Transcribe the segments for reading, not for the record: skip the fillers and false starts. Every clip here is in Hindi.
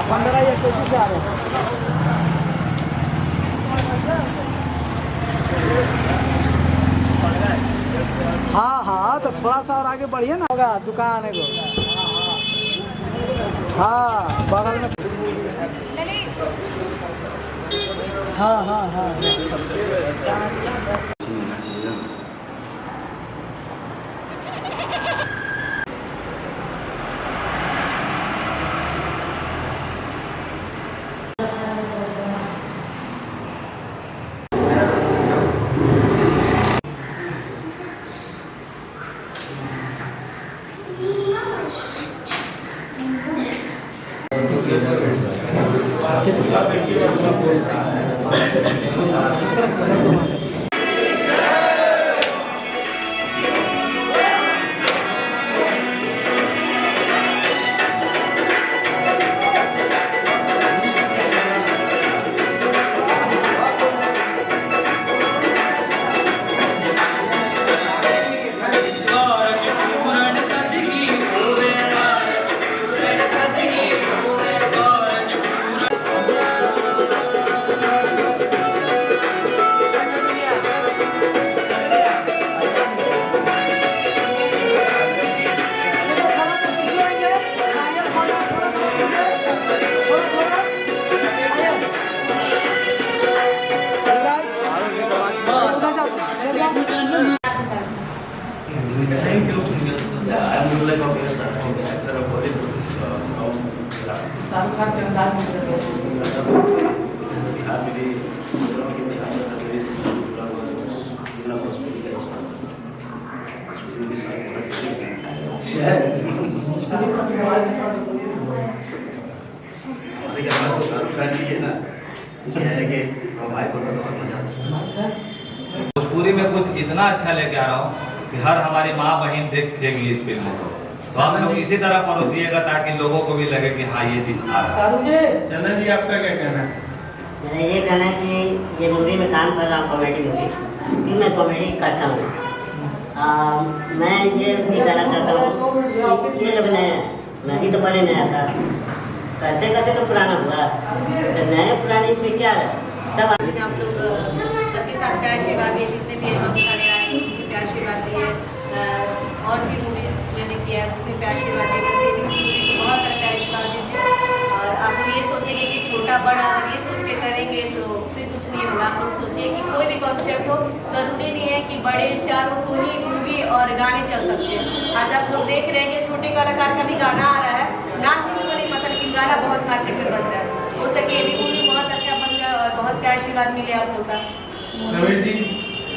15 या 25 आ रहे हैं। हाँ हाँ, तो थोड़ा सा और आगे बढ़िए ना, होगा दुकान है वो। हाँ बगल में। हाँ हाँ हाँ। शाहरुख खान के अंदाज में बिहार में भी मित्रों की बिहार में सर्विस पूरा जिला हॉस्पिटल भी सारे भोजपुरी में कुछ इतना अच्छा लेके आ रहा हूँ कि हर हमारी माँ बहन देखेगी इस फिल्म को, तो आप लोग इसी तरह परोसिएगा ताकि लोगों को भी लगे कि हाँ ये चीज आ रहा है। चंदन जी आपका क्या कहना है? मेरा ये कहना है कि ये मूवी में काम कर रहा हूँ, कॉमेडी मूवी कि मैं कॉमेडी करता हूँ। मैं ये भी कहना चाहता हूँ कि ये लोग नए, मैं भी तो पहले नया था, करते करते तो पुराना हुआ, तो नए पुराने इसमें क्या है सब आप लोग सबके साथ का आशीर्वाद दिए, जितने भी हम सारे आए हैं उनके भी आशीर्वाद दिए, और भी मूवी मैंने किया है उसमें भी आशीर्वाद दिए, जैसे बहुत तरह का आशीर्वाद दीजिए। और आप लोग ये सोचेंगे कि छोटा बड़ा अगर ये सोच के करेंगे तो फिर कुछ नहीं होगा। आप लोग सोचिए कि कोई भी कॉन्सेप्ट हो, ज़रूरी नहीं है कि बड़े स्टारों को ही मूवी और गाने चल सकते हैं। आज आप लोग देख रहे हैं कि छोटे कलाकार का भी गाना आ रहा है, नाम किसी को नहीं पता लेकिन गाना बहुत मार्केट में बज रहा है। हो सके ये भी मूवी बहुत अच्छा बन जाए और बहुत का आशीर्वाद मिले आप लोग का। समीर जी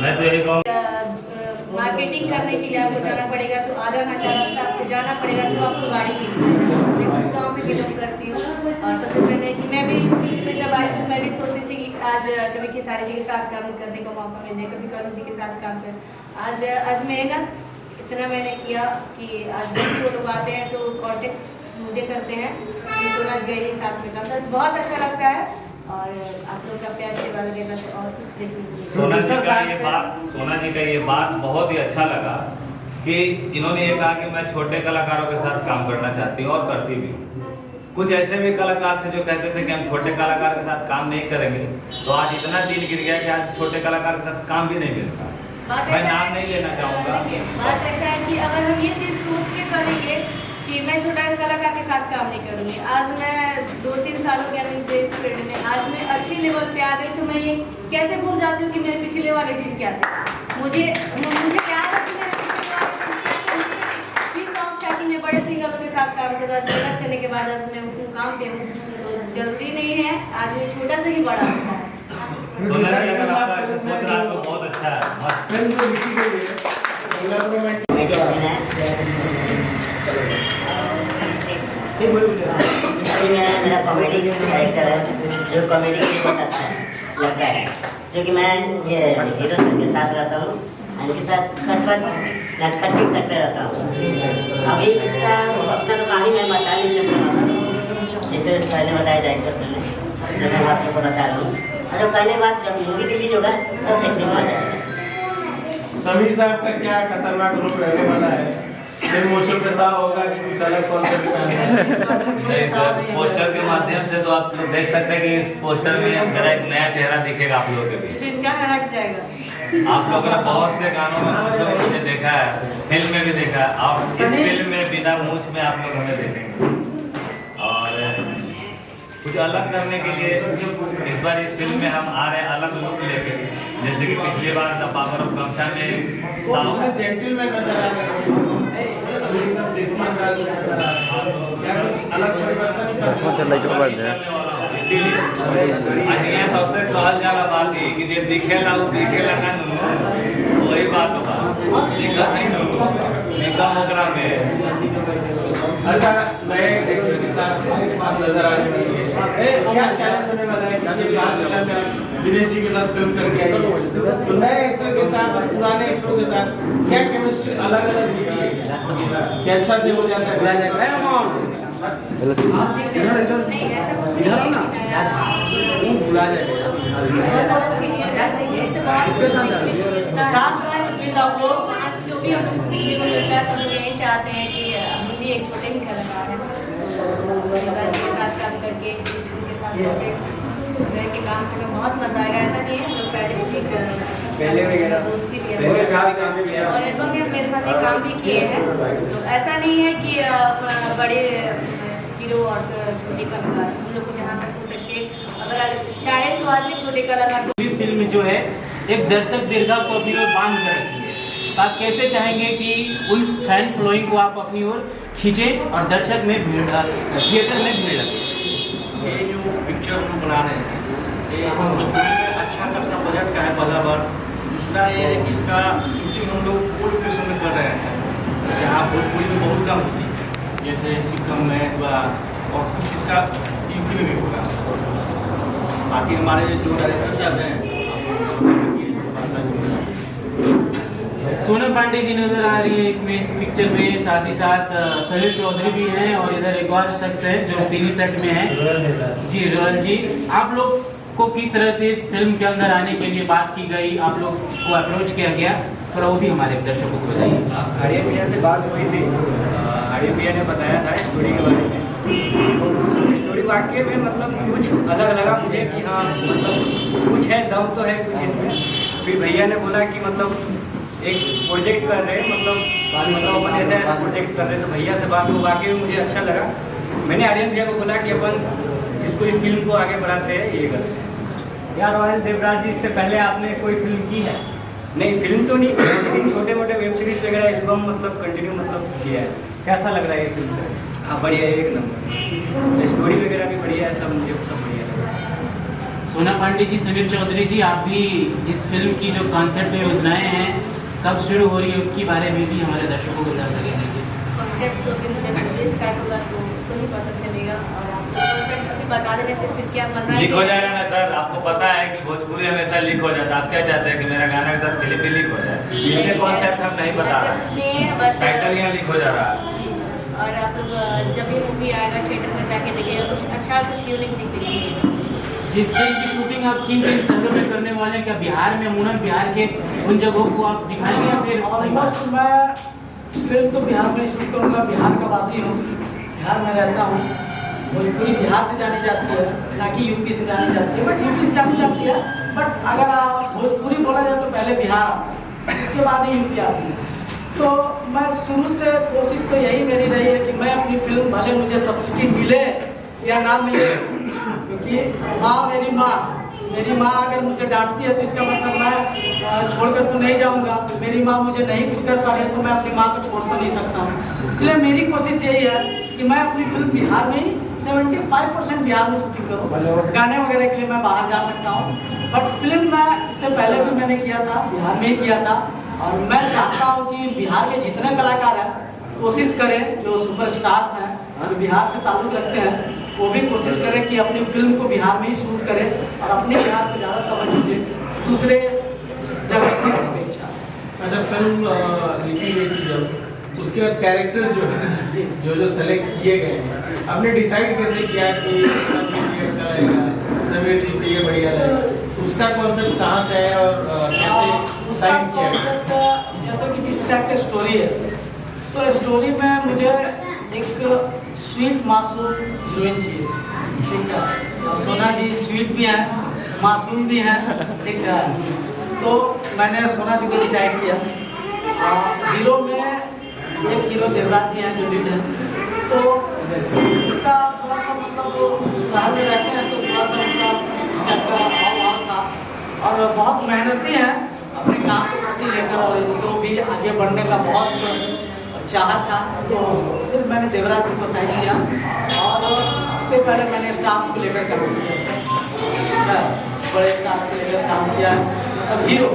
मैं तो यही कहूँ मार्केटिंग करने के लिए आपको जाना पड़ेगा तो आधा घंटा रास्ता आपको जाना पड़ेगा, तो आपको गाड़ी मिलती है। मैं उस गाँव से बिलोंग करती हूँ और सबसे पहले कि मैं भी इस फील्ड में जब आई तो मैं भी सोचती थी कि आज कभी खेसारी जी के साथ काम करने का मौका मिल जाए, कभी करुण जी के साथ काम कर। आज मैं ना इतना मैंने किया कि आज जब भी वो लोग आते हैं तो कॉन्टेक्ट मुझे करते हैं कि सोना जी के साथ में काम, बस बहुत अच्छा लगता है। और आप लोग का प्यार के बाद लेना तो और कुछ देखने को सोना जी का ये बात बहुत ही अच्छा लगा कि इन्होंने ये कहा कि मैं छोटे कलाकारों के साथ काम करना चाहती हूँ और करती भी हूँ। कुछ ऐसे भी कलाकार थे जो कहते थे कि हम छोटे कलाकार के साथ काम नहीं करेंगे, तो आज इतना दिल गिर गया कि आज छोटे कलाकार के साथ काम भी नहीं मिलता। मैं नाम नहीं लेना चाहूँगा। बात ऐसा है कि अगर हम ये चीज़ सोच के करेंगे कि मैं छोटा कलाकार के साथ काम नहीं करूँगी, आज मैं 2-3 साल हो गया मुझे इस फील्ड में, आज मैं अच्छी लेवल पे आ गई, तो मैं ये कैसे भूल जाती हूँ कि मेरे पिछले वाले दिन क्या थे। मुझे याद है कि मेरे भी शौक था कि मैं बड़े सिंगरों के साथ काम करूँ। आज मेहनत करने के बाद आज मैं उस मुकाम पे हूँ, तो जरूरी नहीं है आदमी छोटा से ही बड़ा होता है। सोना जी अगर आप ऐसे सोच रहा तो बहुत अच्छा है। फिल्म जो लिखी गई है इसमें मेरा कॉमेडी कैरेक्टर है जो कॉमेडी के लिए बहुत अच्छा लगता है, जो कि मैं ये हीरो सर के साथ रहता हूँ, इनके साथ नटखटी करते रहता हूँ। अभी इसका अपना तो कहानी मैं बता नहीं सकता, जैसे सर ने बताया डायरेक्टर सर ने, इसलिए मैं आप लोग को बता रहा हूँ। और जब करने के बाद जब मूवी रिलीज होगा तब देखने में आ जाएगा। समीर साहब का क्या खतरनाक रोल रहने वाला है? इमोशन करता होगा कि कुछ अलग कॉन्सेप्ट का है। नहीं सर, पोस्टर के माध्यम से तो आप लोग देख सकते हैं कि इस पोस्टर में मेरा एक नया चेहरा दिखेगा आप लोगों के बीच। जो इनका है हट जाएगा। आप लोगों ने बहुत से गानों में मूंछ में मुझे देखा है, फिल्म में भी देखा है, और इस फिल्म में बिना मूंछ में आप लोग हमें देखेंगे। और कुछ अलग करने के लिए इस बार इस फिल्म में हम आ रहे हैं अलग लुक लेके, जैसे कि पिछली बार द पावर ऑफ गमछा में साउथ जेंटलमैन नजर आ रहे हैं, एकदम देसी अंदाज में नजर आ रहे हैं। क्या कुछ अलग परिवर्तन इसीलिए आज ये सबसे कहल जाला बात है कि जे दिखेला वो दिखेला ना नु वही बात होगा, दिखा नहीं नु दिखा मोकरा में। अच्छा, नए एक्टर के साथ आप नजर आ रहे हैं, क्या चैलेंज होने वाला है? क्योंकि हाल फिलहाल में आप विदेशी के साथ फिल्म करके आए हैं, तो नए एक्टर के साथ और पुराने एक्टरों के साथ क्या केमिस्ट्री अलग अलग होती है क्या अच्छा से हो जाता है? नहीं ऐसा कुछ नहीं है कि नया बुला जाएगा। बहुत ज़्यादा सीनियर है, इससे बहुत कुछ सीखने को मिलता है। साथ में प्लीज आप लोग वहाँ से जो भी हम लोग को सीखने को मिलता है तो हम लोग यही चाहते हैं कि हम भी एक छोटे ही कलाकार हैं, के साथ काम करके उनके साथ रह के काम करके बहुत मजा आएगा। ऐसा नहीं है, जो पहले से भी दोस्ती भी है और एल्बम में मेरे साथ ये काम भी किए हैं, तो ऐसा नहीं है कि बड़े हीरो और छोटे कलाकार, हम लोग को जहाँ तक हो सके अगर चाहे तो आदमी छोटे कलाकार फिल्म जो है एक दर्शक दीर्घा को अपनी ओर बांध कर रखी है, तो आप कैसे चाहेंगे कि उन फैन फॉलोइंग को आप अपनी ओर खींचें और दर्शक में भीड़ थिएटर में भीड़ लगे? ये जो पिक्चर हम बना रहे हैं ये भोजपुरी में अच्छा खासा बजट का है बराबर। दूसरा ये है कि इसका शूटिंग हम लोग वो लोकेशन में कर रहे हैं जहाँ भोजपुरी में बहुत कम होती है, जैसे सिक्किम में हुआ और कुछ इसका यूपी में भी होगा। बाकी हमारे जो डायरेक्टर साहब हैं सोनम पांडे जी नजर आ रही है इसमें, इस पिक्चर में, साथ ही साथ सलील चौधरी भी हैं और इधर एक और शख्स है जो पीली सेट में है जी, रोहन जी। आप लोग को किस तरह से इस फिल्म के अंदर आने के लिए बात की गई, आप लोग को अप्रोच किया गया, थोड़ा वो भी हमारे दर्शकों को बताइए। आर्यन भैया से बात हुई थी, आर्यन भैया ने बताया था स्टोरी के बारे में, तो स्टोरी वाकई में मतलब कुछ अलग लगा मुझे कि हाँ मतलब कुछ है, दम तो है कुछ इसमें। फिर भैया ने बोला कि मतलब एक प्रोजेक्ट कर रहे हैं, मतलब अपन ऐसा ऐसा प्रोजेक्ट कर रहे हैं, तो भैया से बात हुई, वाकई में मुझे अच्छा लगा। मैंने आर्यन भैया को बोला कि अपन इसको इस फिल्म को आगे बढ़ाते हैं, ये करते हैं। यार रॉयल देवराज जी, इससे पहले आपने कोई फिल्म की है? नहीं फिल्म तो नहीं की, लेकिन छोटे मोटे वेब सीरीज वगैरह एल्बम मतलब कंटिन्यू मतलब किया है। कैसा लग रहा है ये फिल्म? हाँ बढ़िया है, एक नंबर, स्टोरी वगैरह भी बढ़िया है, सब मुझे सब बढ़िया लगा। सोनम पांडे जी, समीर चौधरी जी, आप भी इस फिल्म की जो कॉन्सेप्ट योजनाएं हैं कब शुरू हो रही है उसके बारे में भी हमारे दर्शकों को जानकारी दीजिए। कॉन्सेप्ट तो फिर जब मूवी स्टार्ट होगा तो ही पता चलेगा, और आप कॉन्सेप्ट अभी बता देने से फिर क्या मजा लीक हो जाएगा ना सर, आपको पता है कि भोजपुरी हमेशा लीक हो जाता है। आप क्या चाहते हैं कि मेरा गाना के साथ फिल्म भी लीक हो जाए? इसलिए कॉन्सेप्ट हम नहीं बता ऐसा रहे, कुछ नहीं है, बस टाइटल यहाँ लीक हो जा रहा है। और आप लोग जब भी मूवी आएगा थिएटर में जाके देखिएगा, कुछ अच्छा कुछ यूनिक दिखेगा। जिस फिल्म की शूटिंग आप किन किन शहरों में करने वाले हैं, क्या बिहार में, अमूमन बिहार के उन जगहों को आप दिखाएंगे या फिर? ऑलमोस्ट मैं फिल्म तो बिहार में शूट करूँगा, बिहार का वासी हूँ, बिहार में रहता हूँ। भोजपुरी बिहार से जानी जाती है, ना कि यूपी से जानी जाती है, बट यूपी से जानी जाती है। बट अगर आप भोजपुरी बोला जाए तो पहले बिहार आता है, उसके बाद ही यूपी आती है। तो मैं शुरू से कोशिश तो यही मेरी रही है कि मैं अपनी फिल्म भले मुझे सब्सिडी मिले या ना मिले, क्योंकि मेरी माँ अगर मुझे डांटती है तो इसका मतलब मैं छोड़कर तो नहीं जाऊंगा। मेरी माँ मुझे नहीं कुछ कर पा रही तो मैं अपनी माँ को छोड़ तो नहीं सकता हूँ। इसलिए मेरी कोशिश यही है कि मैं अपनी फिल्म बिहार में ही 75% बिहार में शूटिंग करूँ। गाने वगैरह के लिए मैं बाहर जा सकता हूँ, बट फिल्म मैं इससे पहले भी मैंने किया था, बिहार में ही किया था। और मैं चाहता हूँ कि बिहार के जितने कलाकार हैं कोशिश करें, जो सुपरस्टार्स हैं जो बिहार से ताल्लुक़ रखते हैं, वो भी कोशिश करें कि अपनी फिल्म को बिहार में ही शूट करें और अपने बिहार को ज़्यादा तवज्जो दें दूसरे जगह की अपेक्षा। अच्छा, फिल्म लिखी गई थी जब, उसके बाद कैरेक्टर्स जो हैं जो सेलेक्ट किए गए हैं, आपने डिसाइड कैसे किया कि अच्छा लगेगा, समीर जी को ये बढ़िया लगेगा? उसका कॉन्सेप्ट कहाँ से है और कैसे साइन किया? जैसे कि जिस टाइप की स्टोरी है तो स्टोरी में मुझे एक स्वीट मासूम हीरोइन चाहिए, ठीक है। और सोना जी स्वीट भी हैं, मासूम भी हैं, ठीक है। तो मैंने सोना जी को डिसाइड किया। हीरो में एक हीरो देवराज जी हैं जो लीड हैं, तो उनका थोड़ा सा मतलब शहर में रहते हैं तो थोड़ा सा उनका स्टेप का हाव था, और बहुत मेहनती हैं अपने काम को प्रति लेकर, और इनको भी आगे बढ़ने का बहुत चाहत था। तो फिर मैंने देवराज जी को साइन किया, और इससे पहले मैंने स्टार्स को लेकर काम किया, ठीक है, बड़े स्टार्स को लेकर काम किया, मतलब हीरो,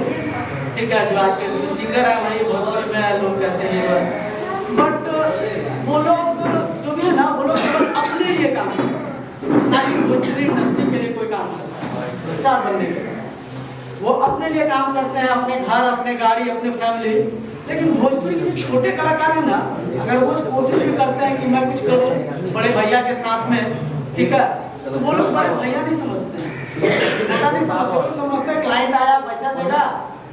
ठीक है। जो आज के सिंगर है वही भोजपुरी में लोग कहते हैं हीरो, बट वो लोग जो भी है ना, वो लोग केवल अपने लिए काम करते हैं, ना कि भोजपुरी इंडस्ट्री के लिए कोई काम करता है स्टार बनने के लिए। वो अपने लिए काम करते हैं, अपने घर, अपने गाड़ी, अपने फैमिली। लेकिन भोजपुरी के जो छोटे कलाकार हैं ना, अगर वो कोशिश भी करते हैं कि मैं कुछ करूं बड़े भैया के साथ में, ठीक है, तो वो लोग बड़े भैया नहीं समझते हैं, छोटा नहीं समझते। वो समझते हैं क्लाइंट आया पैसा देगा,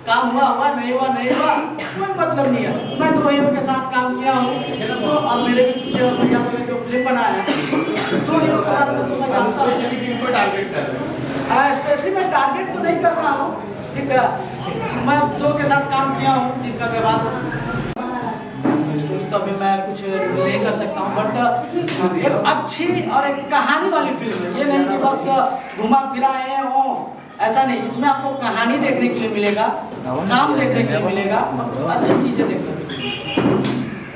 काम हुआ हुआ, नहीं हुआ नहीं हुआ, कोई मतलब नहीं है। मैं 2 हीरो के साथ काम किया हूँ, तो अब मेरे भी कुछ भैया लोग जो फिल्म बनाए हैं, 2 हीरो के बारे में तो मैं जानता हूँ। टारगेट कर रहे हैं, स्पेशली मैं टारगेट तो नहीं कर रहा हूँ, ठीक है। मैं 2 के साथ काम किया हूँ जिनका व्यवहार स्टोरी तो अभी मैं कुछ नहीं कर सकता हूँ, बट एक अच्छी और एक कहानी वाली फिल्म है। ये नहीं कि बस घुमा फिरा है वो, ऐसा नहीं। इसमें आपको कहानी देखने के लिए मिलेगा, काम देखने के लिए मिलेगा, अच्छी चीजें देखने के लिए।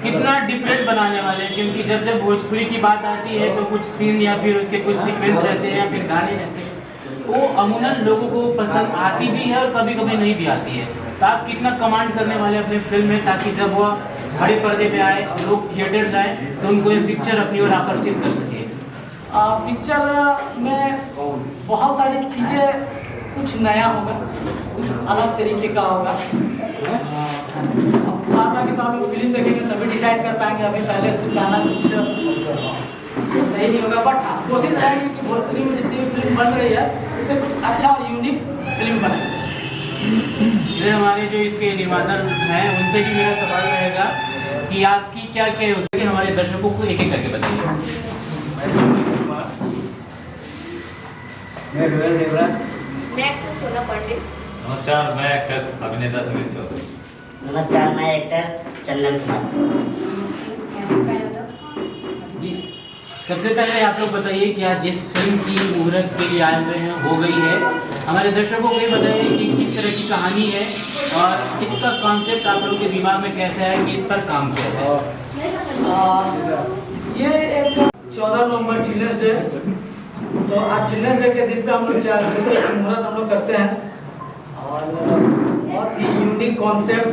कितना डिफरेंट बनाने वाले हैं, क्योंकि जब जब भोजपुरी की बात आती है तो कुछ सीन या फिर उसके कुछ सीक्वेंस रहते हैं या फिर गाने रहते हैं, वो अमूमन लोगों को पसंद आती भी है और कभी कभी नहीं भी आती है। तो आप कितना कमांड करने वाले अपने फिल्म में, ताकि जब वो बड़े पर्दे पे आए, लोग थिएटर जाए, तो उनको ये पिक्चर अपनी ओर आकर्षित कर सके। पिक्चर में बहुत सारी चीज़ें, कुछ नया होगा, कुछ अलग तरीके का होगा। बात कि तो आप लोग फिल्म देखेंगे तभी डिसाइड कर पाएंगे, अभी पहले से गाना कुछ सही नहीं होगा। बट हाँ, कोशिश रहेगी कि भोजपुरी में जितनी भी फिल्म बन रही है उससे कुछ अच्छा और यूनिक फिल्म बने। इधर हमारे जो इसके निर्माता हैं उनसे भी मेरा सवाल रहेगा कि आपकी क्या क्या है उसके, हमारे दर्शकों को एक एक करके बताइए। मैं एक्टर सोना पांडे। नमस्कार, मैं एक्टर अभिनेता समीर चौधरी। नमस्कार, मैं एक्टर चंदन कुमार। जी, सबसे पहले आप लोग बताइए कि आज जिस फिल्म की मुहूर्त के लिए आए हुए हैं हो गई है, हमारे दर्शकों को ये बताइए कि किस तरह की कहानी है और इसका कॉन्सेप्ट आप लोगों के दिमाग में कैसा है कि इस पर काम किया जाए। ये एक 14 नवंबर चिल्ड्रंस डे, तो आज चिल्ड्रंस डे के दिन पे हम लोग सोचे कि मुहूर्त हम लोग करते हैं, और बहुत ही यूनिक कॉन्सेप्ट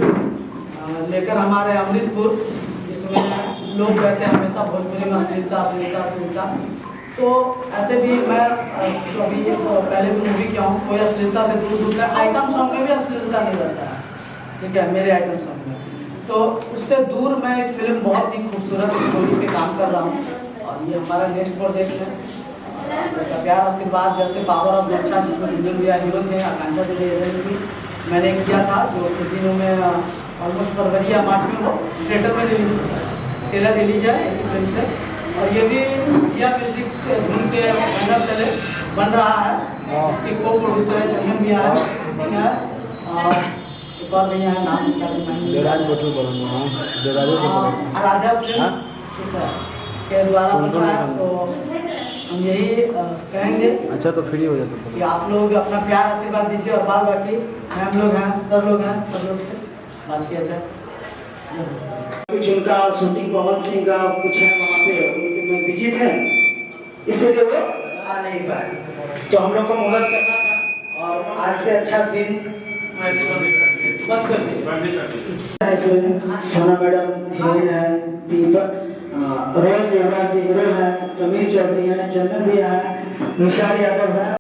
लेकर हमारे अमृतपुर, जिसमें लोग कहते हैं हमेशा भोजपुरी में अश्लीलता अश्लीलता अश्लीलता। तो ऐसे भी मैं अभी पहले भी मूवी किया हूँ, कोई अश्लीलता से दूर दूर का आइटम सॉन्ग में भी अश्लीलता नहीं रहता है, ठीक है, मेरे आइटम सॉन्ग में। तो उससे दूर मैं एक फिल्म बहुत ही खूबसूरत स्टोरी पे काम कर रहा हूँ, और ये हमारा नेक्स्ट प्रोजेक्ट है। प्यार आशीर्वाद जैसे पावर ऑफ अच्छा, जिसमें दुल्हन भैया हीरो थे, आकांक्षा भी मैंने किया था, जो कुछ दिनों में ऑलमोस्ट फरवरी या मार्च में वो थिएटर में रिलीज हुआ है, ट्रेलर रिलीज है इसी फिल्म से। और ये भी दिया म्यूजिक धुन के बैनर तले बन रहा है, जिसके को प्रोड्यूसर है चंदन भैया है, सिंह है, और एक और भैया है, नाम आराध्या फिल्म के द्वारा बन रहा है। तो हम यही कहेंगे, अच्छा तो फ्री हो जाता कि आप लोग अपना प्यार आशीर्वाद दीजिए, और बाद बाकी मैम लोग हैं, सर लोग हैं, सब लोग से बात किया जाए। कुछ उनका शूटिंग भगत सिंह का कुछ है वहाँ पे, उनके में बिजी थे, इसलिए वो आ नहीं पाए। तो हम लोग को मुहूर्त करना था, और आज से अच्छा दिन मत कर दीजिए। सोना मैडम हीरोइन है, दीपक रोहित देवराज जी हीरो है, समीर चौधरी है, चंदन भैया है, विशाल यादव है।